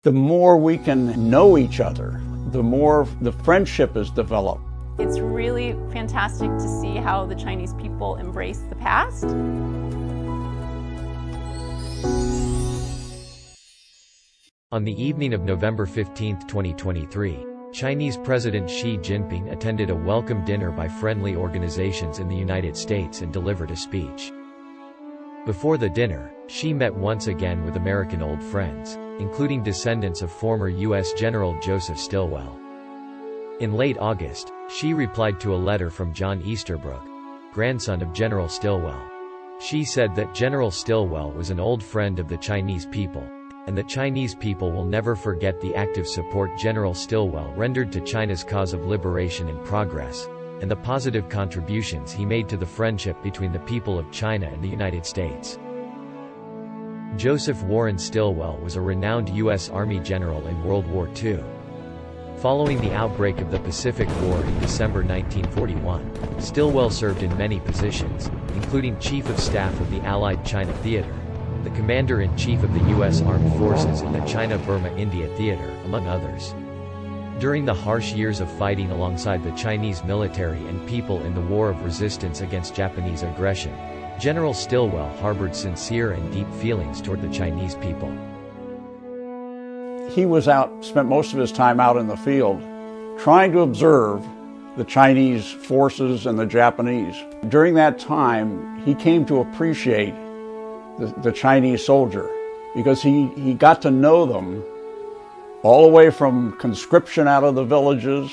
The more we can know each other, the more the friendship is developed. It's really fantastic to see how the Chinese people embrace the past. On the evening of November 15, 2023, Chinese President Xi Jinping attended a welcome dinner by friendly organizations in the United States and delivered a speech. Before the dinner, Xi met once again with American old friends, including descendants of former U.S. General Joseph Stilwell. In late August, Xi replied to a letter from John Easterbrook, grandson of General Stilwell. Xi said that General Stilwell was an old friend of the Chinese people, and the Chinese people will never forget the active support General Stilwell rendered to China's cause of liberation and progress, and the positive contributions he made to the friendship between the people of China and the United States. Joseph Warren Stilwell was a renowned U.S. Army general in World War II. Following the outbreak of the Pacific War in December 1941, Stilwell served in many positions, including Chief of Staff of the Allied China Theater, the Commander-in-Chief of the U.S. Armed Forces in the China-Burma-India Theater, among others. During the harsh years of fighting alongside the Chinese military and people in the War of Resistance against Japanese aggression, General Stilwell harbored sincere and deep feelings toward the Chinese people. He spent most of his time out in the field, trying to observe the Chinese forces and the Japanese. During that time, he came to appreciate the Chinese soldier, because he got to know them all the way from conscription out of the villages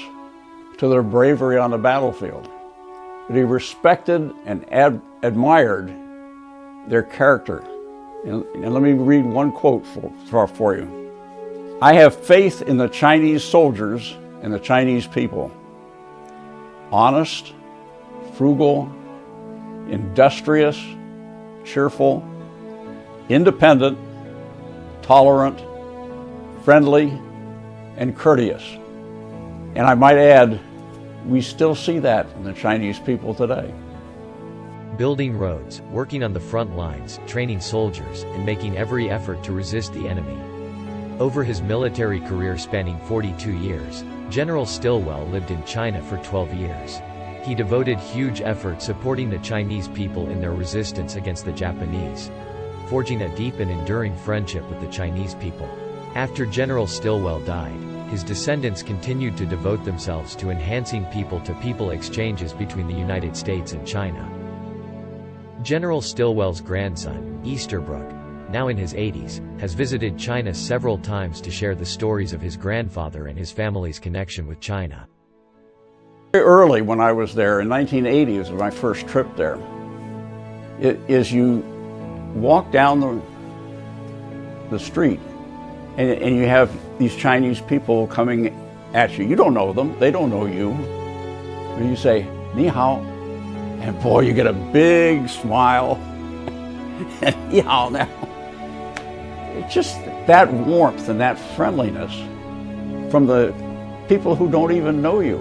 to their bravery on the battlefield. But he respected and admired their character. And let me read one quote for you. "I have faith in the Chinese soldiers and the Chinese people. Honest, frugal, industrious, cheerful, independent, tolerant, friendly, and courteous." And I might add, we still see that in the Chinese people today. Building roads, working on the front lines, training soldiers, and making every effort to resist the enemy. Over his military career spanning 42 years, General Stilwell lived in China for 12 years. He devoted huge effort supporting the Chinese people in their resistance against the Japanese, forging a deep and enduring friendship with the Chinese people. After General Stilwell died, his descendants continued to devote themselves to enhancing people-to-people exchanges between the United States and China. General Stilwell's grandson, Easterbrook, now in his 80s, has visited China several times to share the stories of his grandfather and his family's connection with China. Very early when I was there, in 1980 was my first trip there, you walk down the street, and you have these Chinese people coming at you. You don't know them, they don't know you. And you say, "Ni hao," and boy, you get a big smile. And "Ni hao" now. It's just that warmth and that friendliness from the people who don't even know you.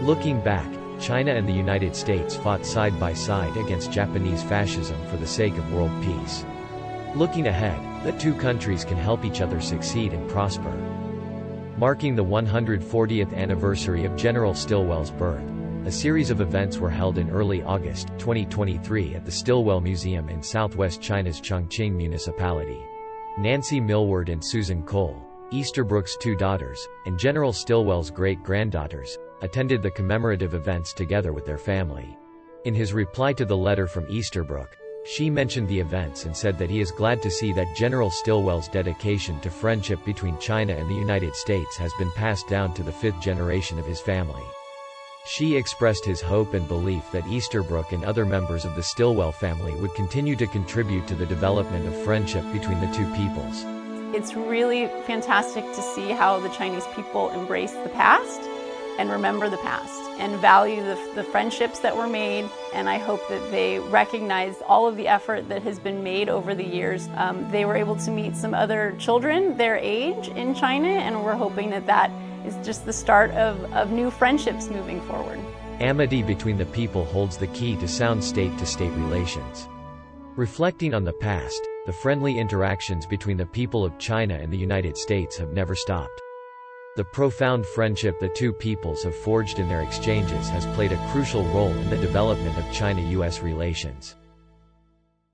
Looking back, China and the United States fought side by side against Japanese fascism for the sake of world peace. Looking ahead, the two countries can help each other succeed and prosper. Marking the 140th anniversary of General Stilwell's birth, a series of events were held in early August 2023 at the Stilwell Museum in southwest China's Chongqing municipality. Nancy Millward and Susan Cole, Easterbrook's two daughters, and General Stilwell's great-granddaughters, attended the commemorative events together with their family. In his reply to the letter from Easterbrook, Xi mentioned the events and said that he is glad to see that General Stilwell's dedication to friendship between China and the United States has been passed down to the fifth generation of his family. Xi expressed his hope and belief that Easterbrook and other members of the Stilwell family would continue to contribute to the development of friendship between the two peoples. It's really fantastic to see how the Chinese people embrace the past and remember the past and value the friendships that were made, and I hope that they recognize all of the effort that has been made over the years. They were able to meet some other children their age in China, and we're hoping that that is just the start of new friendships moving forward. Amity between the people holds the key to sound state-to-state relations. Reflecting on the past, the friendly interactions between the people of China and the United States have never stopped. The profound friendship the two peoples have forged in their exchanges has played a crucial role in the development of China-US relations.